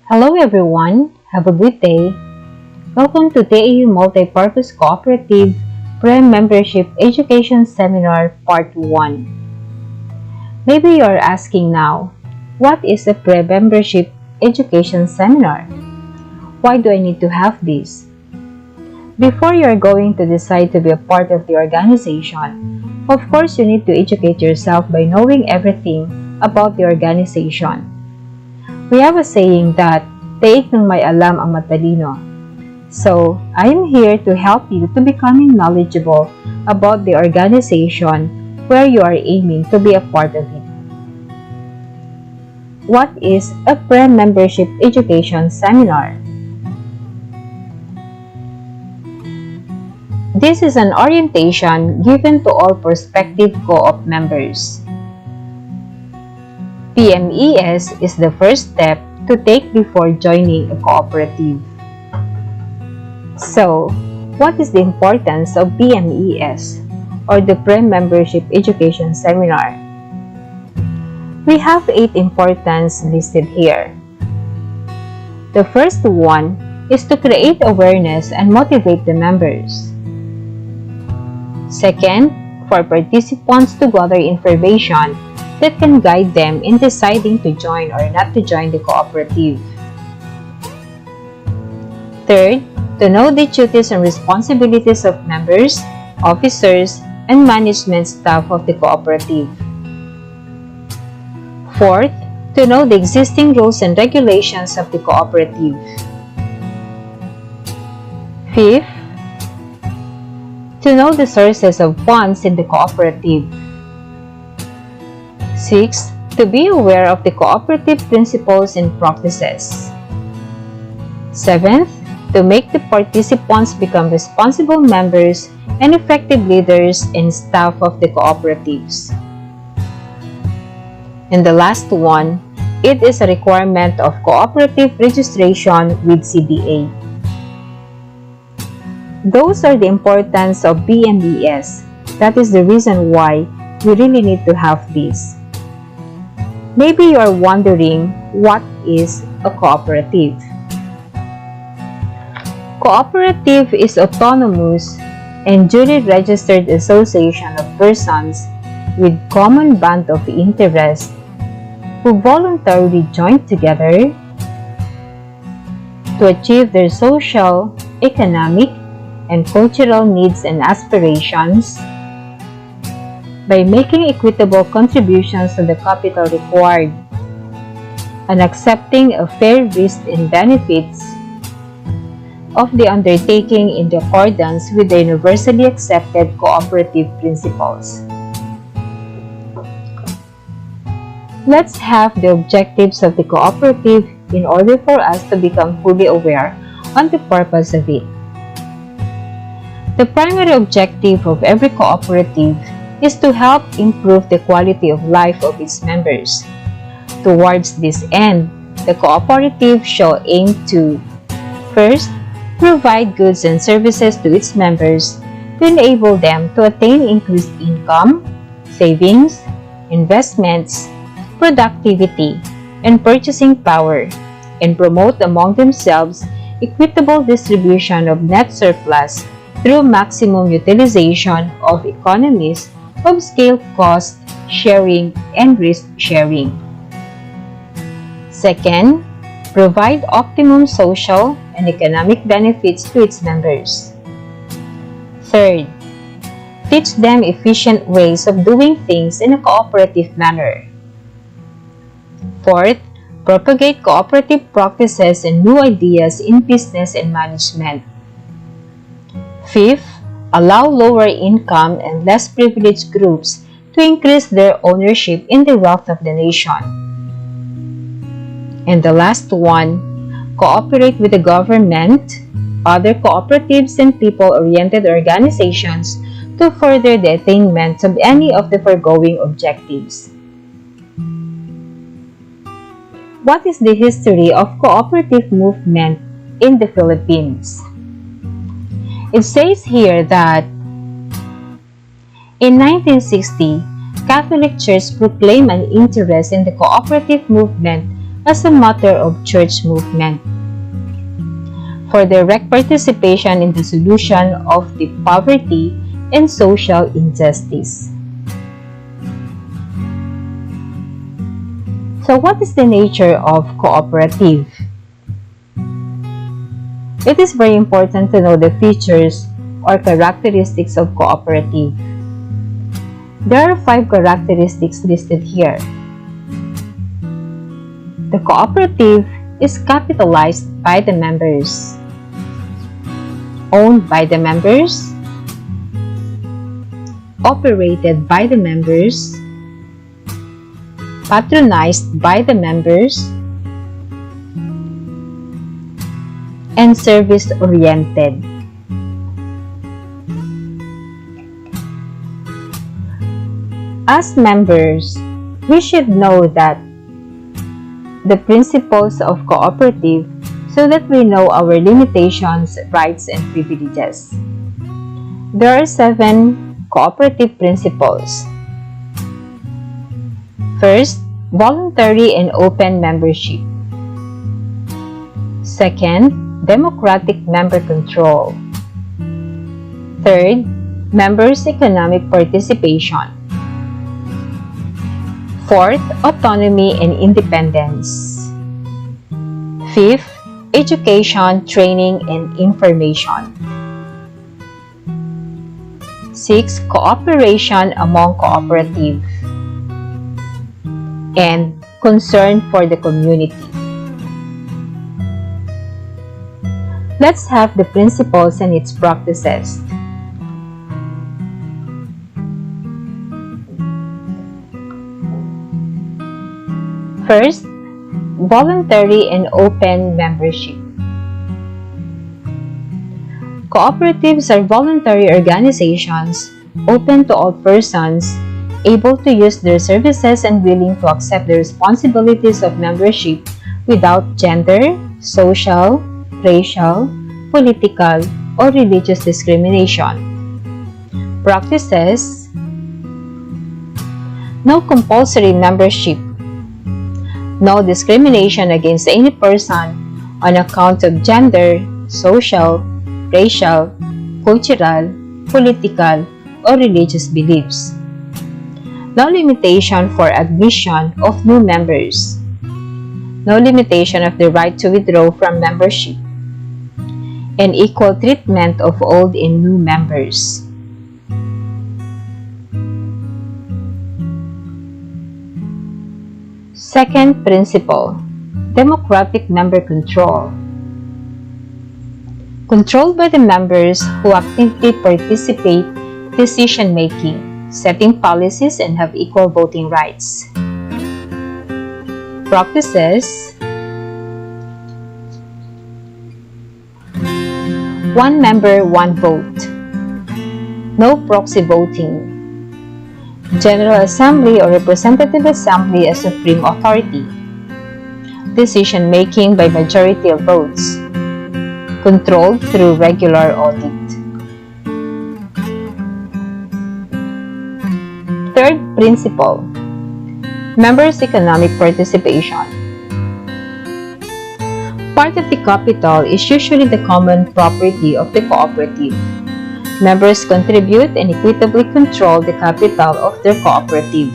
Hello everyone, have a good day. Welcome to TAU Multipurpose Cooperative Pre-Membership Education Seminar Part 1. Maybe you are asking now, what is a pre-membership education seminar? Why do I need to have this? Before you are going to decide to be a part of the organization, of course you need to educate yourself by knowing everything about the organization. We have a saying that, "Taig ng may alam ang matalino." So, I am here to help you to becoming knowledgeable about the organization where you are aiming to be a part of it. What is a pre-membership education seminar? This is an orientation given to all prospective co-op members. Pmes is the first step to take before joining a cooperative. So, what is the importance of Pmes or the Pre-Membership Education Seminar? We have 8 importance listed here. The first one is to create awareness and motivate the members. Second, for participants to gather information that can guide them in deciding to join or not to join the cooperative. Third, to know the duties and responsibilities of members, officers, and management staff of the cooperative. Fourth, to know the existing rules and regulations of the cooperative. Fifth, to know the sources of funds in the cooperative. Sixth, to be aware of the cooperative principles and practices. Seventh, to make the participants become responsible members and effective leaders and staff of the cooperatives. And the last one, it is a requirement of cooperative registration with CBA. Those are the importance of PMES. That is the reason why we really need to have this. Maybe you are wondering, what is a cooperative? Cooperative is autonomous and duly registered association of persons with common band of interest who voluntarily join together to achieve their social, economic, and cultural needs and aspirations by making equitable contributions to the capital required and accepting a fair risk and benefits of the undertaking in accordance with the universally accepted cooperative principles. Let's have the objectives of the cooperative in order for us to become fully aware on the purpose of it. The primary objective of every cooperative is to help improve the quality of life of its members. Towards this end, the cooperative shall aim to, first, provide goods and services to its members to enable them to attain increased income, savings, investments, productivity, and purchasing power, and promote among themselves equitable distribution of net surplus through maximum utilization of economies of scale, cost sharing, and risk sharing. Second, provide optimum social and economic benefits to its members. Third, teach them efficient ways of doing things in a cooperative manner. Fourth, propagate cooperative practices and new ideas in business and management. Fifth, allow lower income and less privileged groups to increase their ownership in the wealth of the nation. And the last one, cooperate with the government, other cooperatives, and people-oriented organizations to further the attainment of any of the foregoing objectives. What is the history of cooperative movement in the Philippines? It says here that in 1960, Catholic Church proclaimed an interest in the cooperative movement as a matter of church movement, for direct participation in the solution of the poverty and social injustice. So what is the nature of cooperative? It is very important to know the features or characteristics of cooperative. There are 5 characteristics listed here. The cooperative is capitalized by the members, owned by the members, operated by the members, patronized by the members, and service-oriented. As members, we should know that the principles of cooperative so that we know our limitations, rights, and privileges. There are 7 cooperative principles. First, voluntary and open membership. Second, democratic member control. Third, members' economic participation. Fourth, autonomy and independence. Fifth, education, training, and information. Sixth, cooperation among cooperative. And concern for the community. Let's have the principles and its practices. First, voluntary and open membership. Cooperatives are voluntary organizations open to all persons able to use their services and willing to accept the responsibilities of membership without gender, social, racial, political, or religious discrimination. Practices: no compulsory membership, no discrimination against any person on account of gender, social, racial, cultural, political, or religious beliefs. No limitation for admission of new members. No limitation of the right to withdraw from membership. And equal treatment of old and new members. Second principle, democratic member control. Controlled by the members who actively participate in decision-making, setting policies, and have equal voting rights. Practices: one member, one vote. No proxy voting. General Assembly or Representative Assembly as supreme authority. Decision-making by majority of votes. Controlled through regular audit. Third principle, members' economic participation. Part of the capital is usually the common property of the cooperative. Members contribute and equitably control the capital of their cooperative.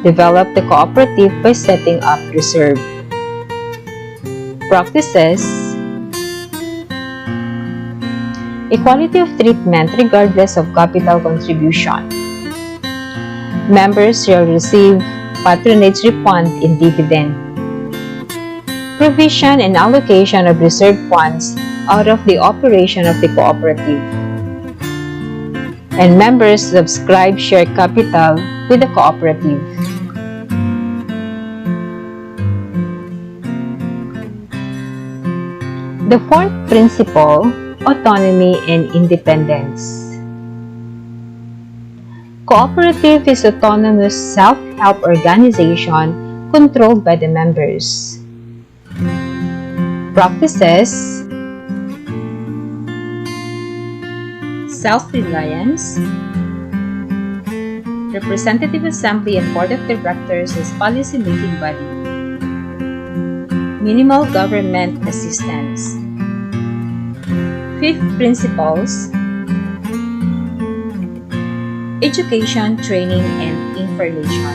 Develop the cooperative by setting up reserve. Practices: equality of treatment regardless of capital contribution. Members shall receive patronage refund and dividend. Provision and allocation of reserve funds out of the operation of the cooperative. And members subscribe share capital with the cooperative. The fourth principle, autonomy and independence. Cooperative is autonomous self-help organization controlled by the members. Practices: self-reliance, representative assembly and board of directors as policy-making body, Minimal government assistance. Fifth principles: education, training, and information.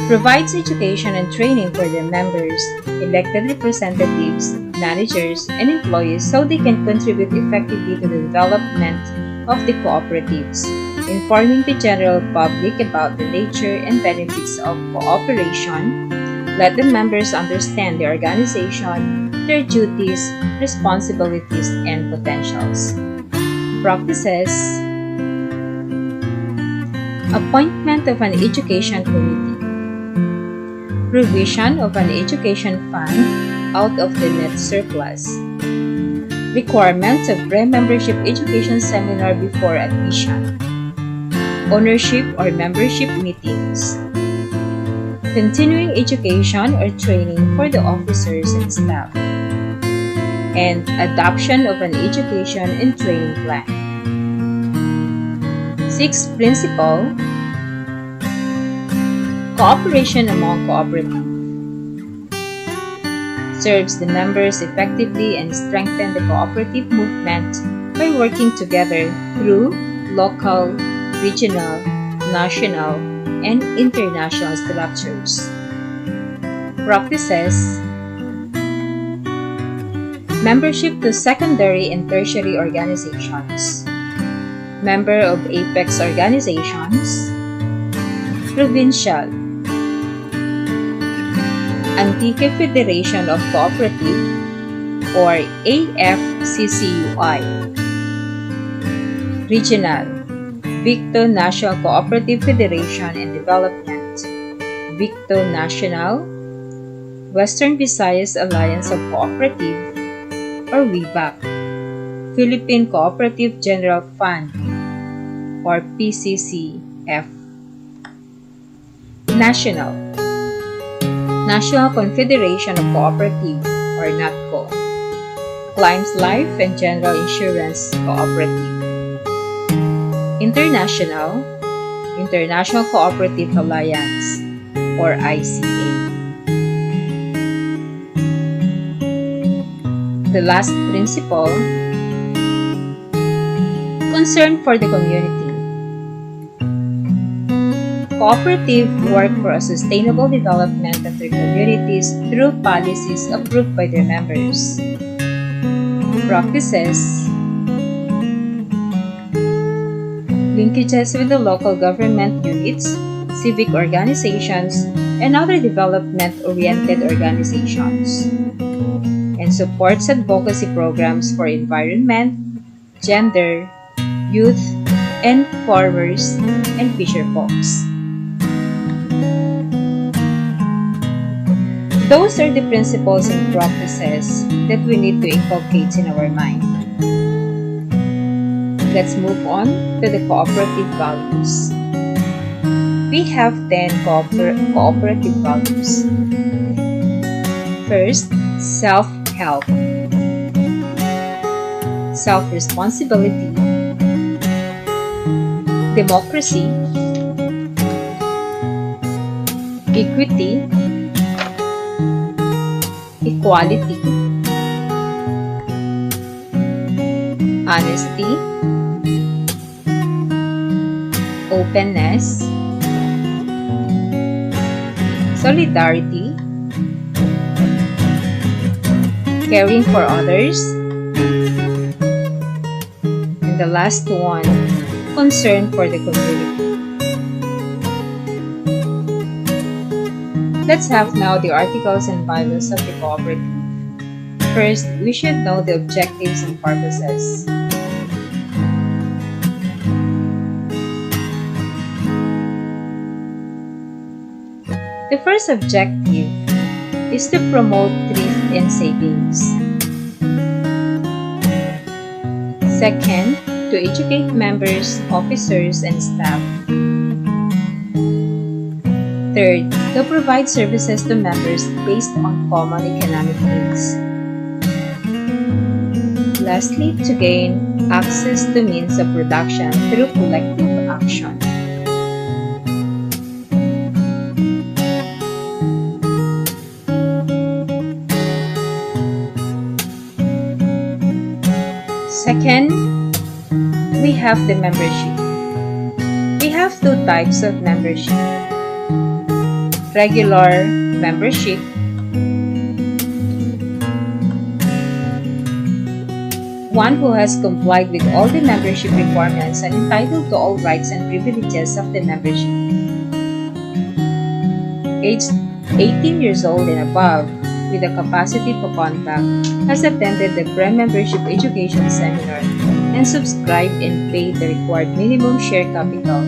Provides education and training for their members, elected representatives, managers, and employees so they can contribute effectively to the development of the cooperatives, informing the general public about the nature and benefits of cooperation. Let the members understand the organization, their duties, responsibilities, and potentials. Practices: appointment of an education committee, provision of an education fund out of the net surplus, requirements of pre-membership education seminar before admission, ownership or membership meetings, continuing education or training for the officers and staff, and adoption of an education and training plan. Sixth principle: cooperation among cooperatives. Serves the members effectively and strengthen the cooperative movement by working together through local, regional, national, and international structures. Practices: membership to secondary and tertiary organizations, member of apex organizations, provincial, Antique Federation of Cooperative or AFCCUI, regional, Victo National Cooperative Federation and Development, Victo National, Western Visayas Alliance of Cooperative or WIVAC, Philippine Cooperative General Fund or PCCF, National, National Confederation of Cooperative or NATCO, Climbs Life and General Insurance Cooperative, International, International Cooperative Alliance or ICA. The last principle: concern for the community. Cooperative work for a sustainable development of their communities through policies approved by their members. Practices: linkages with the local government units, civic organizations, and other development-oriented organizations, and supports advocacy programs for environment, gender, youth, and farmers and fisher folks. Those are the principles and practices that we need to inculcate in our mind. Let's move on to the cooperative values. We have 10 cooperative values. First, self-help, self-responsibility, democracy, equity, equality, honesty, openness, solidarity, caring for others, and the last one, concern for the community. Let's have now the articles and bylaws of the cooperative. First, we should know the objectives and purposes. The first objective is to promote thrift and savings. Second, to educate members, officers, and staff. Third, to provide services to members based on common economic needs. Lastly, to gain access to means of production through collective action. Second, we have the membership. We have two types of membership. Regular membership one who has complied with all the membership requirements and entitled to all rights and privileges of the membership. Aged 18 years old and above, with a capacity to contact, has attended the pre-membership education seminar and subscribed and paid the required minimum share capital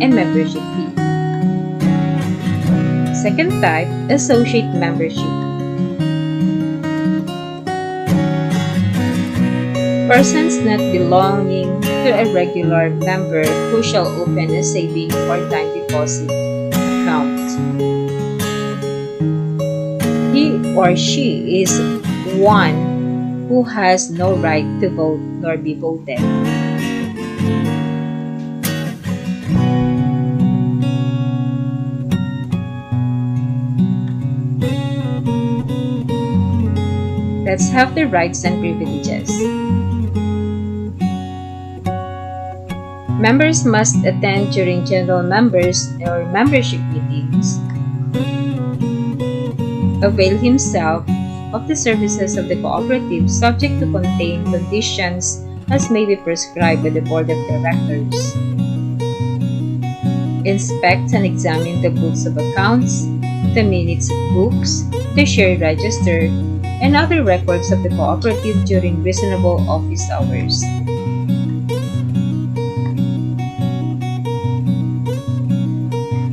and membership fee. Second type, associate membership. Persons not belonging to a regular member who shall open a savings or time deposit account. He or she is one who has no right to vote nor be voted. Let's have the rights and privileges. Members must attend during general members or membership meetings, avail himself of the services of the cooperative subject to contain conditions as may be prescribed by the Board of Directors, inspect and examine the books of accounts, the minutes books, the share register, and other records of the cooperative during reasonable office hours.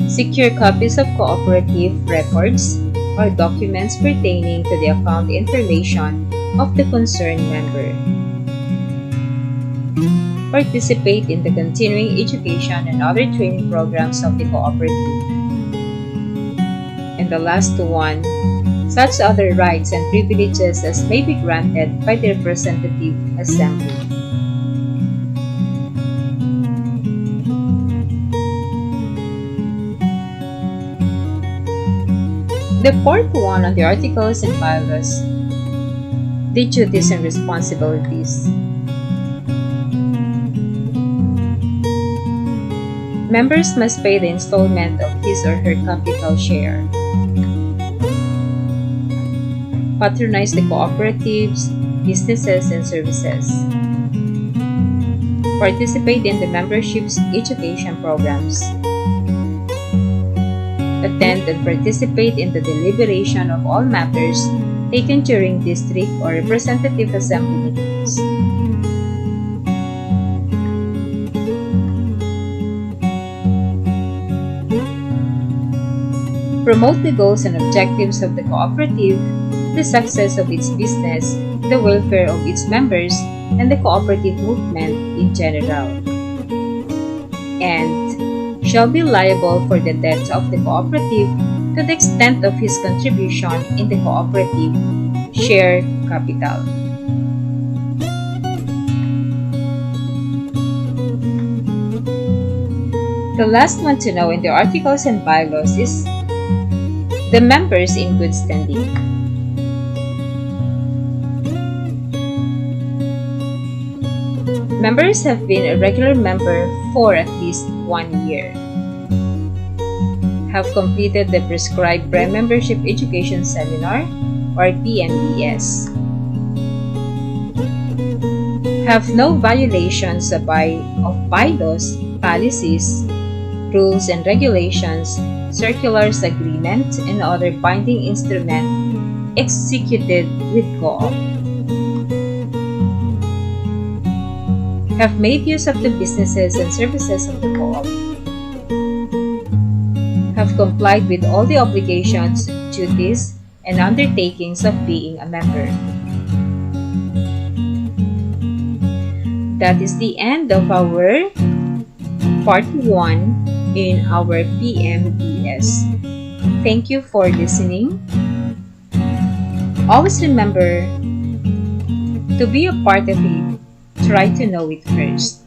Secure copies of cooperative records or documents pertaining to the account information of the concerned member. Participate in the continuing education and other training programs of the cooperative. And the last one, such other rights and privileges as may be granted by the representative assembly. The fourth one on the articles and bylaws, the duties and responsibilities. Members must pay the installment of his or her capital share. Patronize the cooperatives, businesses, and services. Participate in the membership's education programs. Attend and participate in the deliberation of all matters taken during district or representative assembly meetings. Promote the goals and objectives of the cooperative, the success of its business, the welfare of its members, and the cooperative movement in general. And shall be liable for the debts of the cooperative to the extent of his contribution in the cooperative share capital. The last one to know in the articles and bylaws is the members in good standing. Members have been a regular member for at least 1 year, have completed the prescribed pre-membership education seminar or PMES, have no violations of bylaws, policies, rules and regulations, circulars, agreements, and other binding instruments executed with co-op, have made use of the businesses and services of the co-op, have complied with all the obligations, duties, and undertakings of being a member. That is the end of our part 1 in our PMES. Thank you for listening. Always remember to be a part of it. Try to know it first.